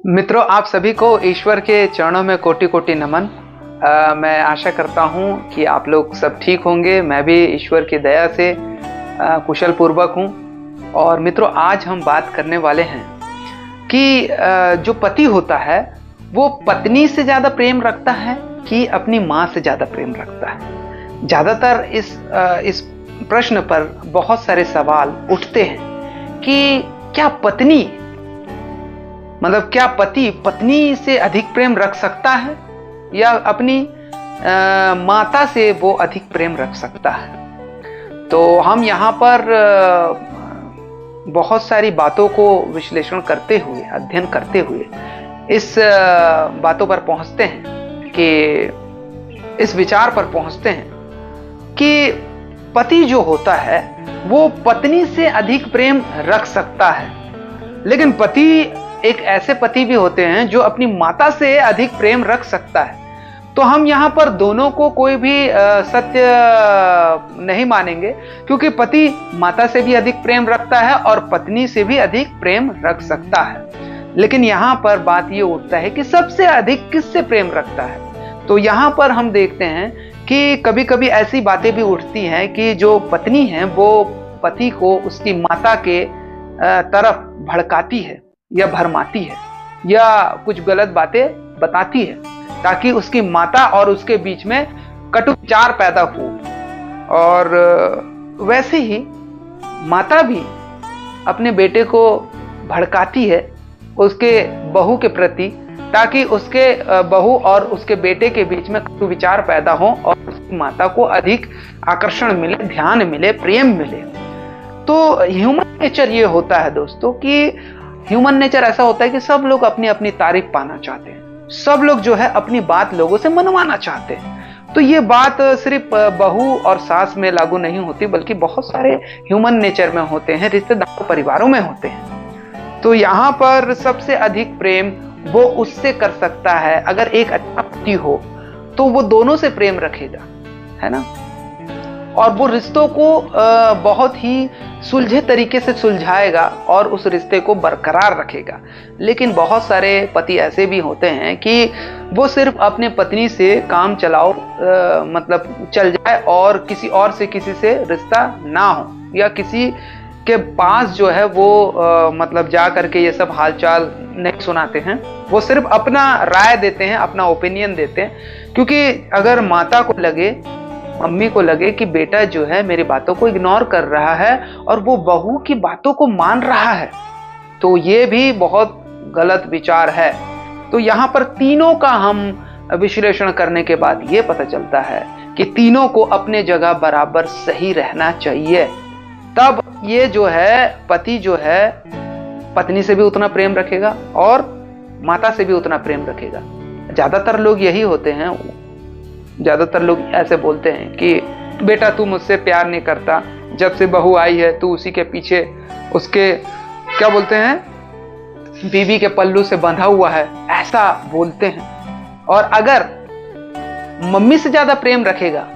मित्रों, आप सभी को ईश्वर के चरणों में कोटि कोटि नमन। मैं आशा करता हूं कि आप लोग सब ठीक होंगे। मैं भी ईश्वर की दया से कुशल पूर्वक हूं। और मित्रों, आज हम बात करने वाले हैं कि जो पति होता है वो पत्नी से ज़्यादा प्रेम रखता है कि अपनी माँ से ज़्यादा प्रेम रखता है। ज़्यादातर इस प्रश्न पर बहुत सारे सवाल उठते हैं कि क्या पति पत्नी से अधिक प्रेम रख सकता है या अपनी माता से वो अधिक प्रेम रख सकता है। तो हम यहाँ पर बहुत सारी बातों को विश्लेषण करते हुए, अध्ययन करते हुए इस बातों पर पहुँचते हैं कि इस विचार पर पहुँचते हैं कि पति जो होता है वो पत्नी से अधिक प्रेम रख सकता है, लेकिन पति एक ऐसे पति भी होते हैं जो अपनी माता से अधिक प्रेम रख सकता है। तो हम यहाँ पर दोनों को कोई भी सत्य नहीं मानेंगे, क्योंकि पति माता से भी अधिक प्रेम रखता है और पत्नी से भी अधिक प्रेम रख सकता है। लेकिन यहाँ पर बात ये उठता है कि सबसे अधिक किससे प्रेम रखता है। तो यहाँ पर हम देखते हैं कि कभी कभी ऐसी बातें भी उठती हैं कि जो पत्नी है वो पति को उसकी माता के तरफ भड़काती है या भरमाती है या कुछ गलत बातें बताती है, ताकि उसकी माता और उसके बीच में कटु विचार पैदा हो। और वैसे ही माता भी अपने बेटे को भड़काती है उसके बहू के प्रति, ताकि उसके बहू और उसके बेटे के बीच में कटु विचार पैदा हो और उसकी माता को अधिक आकर्षण मिले, ध्यान मिले, प्रेम मिले। तो ह्यूमन नेचर ये होता है दोस्तों कि ह्यूमन नेचर ऐसा होता है कि सब लोग अपनी अपनी तारीफ पाना चाहते हैं, सब लोग जो है अपनी बात लोगों से मनवाना चाहते हैं। तो ये बात सिर्फ बहू और सास में लागू नहीं होती, बल्कि बहुत सारे ह्यूमन नेचर में होते हैं, रिश्तेदार परिवारों में होते हैं। तो यहाँ पर सबसे अधिक प्रेम वो उससे कर सकता है। अगर एक अच्छा पति हो तो वो दोनों से प्रेम रखेगा, है ना, और वो रिश्तों को बहुत ही सुलझे तरीके से सुलझाएगा और उस रिश्ते को बरकरार रखेगा। लेकिन बहुत सारे पति ऐसे भी होते हैं कि वो सिर्फ अपने पत्नी से काम चलाओ मतलब चल जाए और किसी और से किसी से रिश्ता ना हो, या किसी के पास जो है वो मतलब जा करके ये सब हालचाल नहीं सुनाते हैं। वो सिर्फ अपना राय देते हैं, अपना ओपिनियन देते हैं। क्योंकि अगर माता को लगे, मम्मी को लगे कि बेटा जो है मेरी बातों को इग्नोर कर रहा है और वो बहू की बातों को मान रहा है, तो ये भी बहुत गलत विचार है। तो यहाँ पर तीनों का हम विश्लेषण करने के बाद ये पता चलता है कि तीनों को अपने जगह बराबर सही रहना चाहिए। तब ये जो है पति जो है पत्नी से भी उतना प्रेम रखेगा और माता से भी उतना प्रेम रखेगा। ज्यादातर लोग यही होते हैं, ज्यादातर लोग ऐसे बोलते हैं कि बेटा तू मुझसे प्यार नहीं करता, जब से बहू आई है तू उसी के पीछे उसके क्या बोलते हैं बीवी के पल्लू से बंधा हुआ है, ऐसा बोलते हैं। और अगर मम्मी से ज्यादा प्रेम रखेगा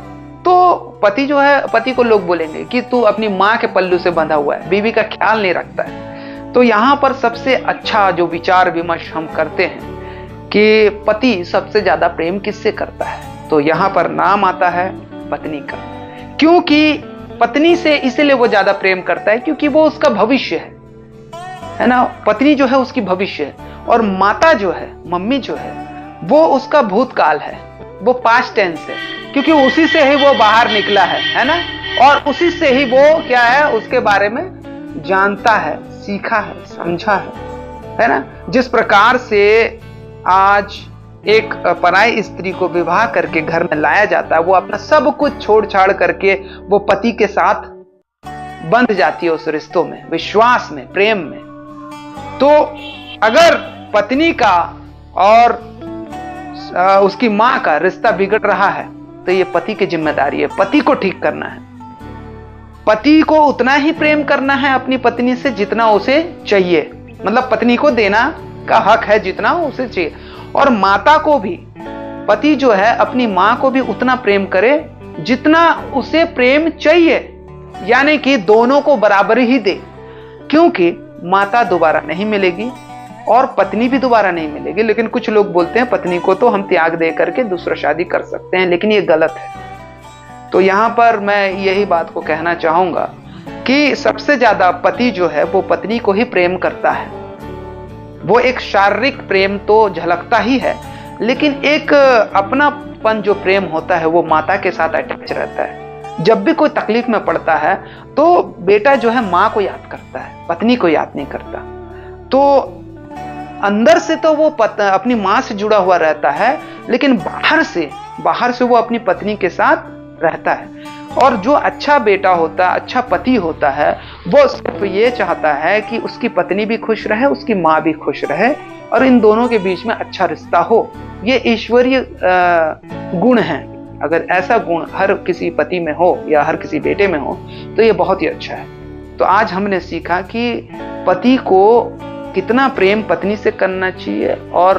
तो पति जो है, पति को लोग बोलेंगे कि तू अपनी माँ के पल्लू से बंधा हुआ है, बीवी का ख्याल नहीं रखता है। तो यहाँ पर सबसे अच्छा जो विचार विमर्श हम करते हैं कि पति सबसे ज्यादा प्रेम किससे करता है, तो यहाँ पर नाम आता है पत्नी का। क्योंकि पत्नी से इसलिए वो ज्यादा प्रेम करता है क्योंकि वो उसका भविष्य है ना, पत्नी जो है उसकी भविष्य है, और माता जो है, मम्मी जो है, वो उसका भूतकाल है, वो पास्ट टेंस है, क्योंकि उसी से ही वो बाहर निकला है ना, और उसी से ही वो क्या है उसके बारे में जानता है, सीखा है, समझा है ना। जिस प्रकार से आज एक पराई स्त्री को विवाह करके घर में लाया जाता है, वो अपना सब कुछ छोड़ छाड़ करके वो पति के साथ बंध जाती है उस रिश्तों में, विश्वास में, प्रेम में। तो अगर पत्नी का और उसकी मां का रिश्ता बिगड़ रहा है तो ये पति की जिम्मेदारी है, पति को ठीक करना है। पति को उतना ही प्रेम करना है अपनी पत्नी से जितना उसे चाहिए, मतलब पत्नी को देना का हक है जितना उसे चाहिए। और माता को भी, पति जो है अपनी मां को भी उतना प्रेम करे जितना उसे प्रेम चाहिए, यानी कि दोनों को बराबर ही दे, क्योंकि माता दोबारा नहीं मिलेगी, और पत्नी भी दोबारा नहीं मिलेगी। लेकिन कुछ लोग बोलते हैं पत्नी को तो हम त्याग दे करके दूसरा शादी कर सकते हैं, लेकिन ये गलत है। तो यहाँ पर मैं यही बात को कहना चाहूंगा कि सबसे ज्यादा पति जो है वो पत्नी को ही प्रेम करता है। वो एक शारीरिक प्रेम तो झलकता ही है, लेकिन एक अपनापन जो प्रेम होता है वो माता के साथ अटैच रहता है। जब भी कोई तकलीफ में पड़ता है तो बेटा जो है माँ को याद करता है, पत्नी को याद नहीं करता। तो अंदर से तो वो अपनी माँ से जुड़ा हुआ रहता है, लेकिन बाहर से वो अपनी पत्नी के साथ रहता है। और जो अच्छा बेटा होता है, अच्छा पति होता है, वो सिर्फ ये चाहता है कि उसकी पत्नी भी खुश रहे, उसकी माँ भी खुश रहे और इन दोनों के बीच में अच्छा रिश्ता हो। ये ईश्वरीय गुण है। अगर ऐसा गुण हर किसी पति में हो या हर किसी बेटे में हो तो ये बहुत ही अच्छा है। तो आज हमने सीखा कि पति को कितना प्रेम पत्नी से करना चाहिए और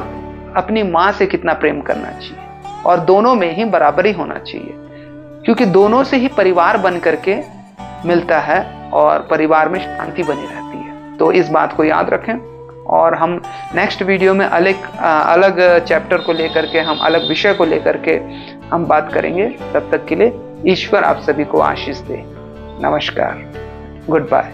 अपनी माँ से कितना प्रेम करना चाहिए, और दोनों में ही बराबरी होना चाहिए, क्योंकि दोनों से ही परिवार बन करके मिलता है और परिवार में शांति बनी रहती है। तो इस बात को याद रखें और हम नेक्स्ट वीडियो में अलग चैप्टर को लेकर के, हम अलग विषय को लेकर के हम बात करेंगे। तब तक के लिए ईश्वर आप सभी को आशीष दे। नमस्कार, गुड बाय।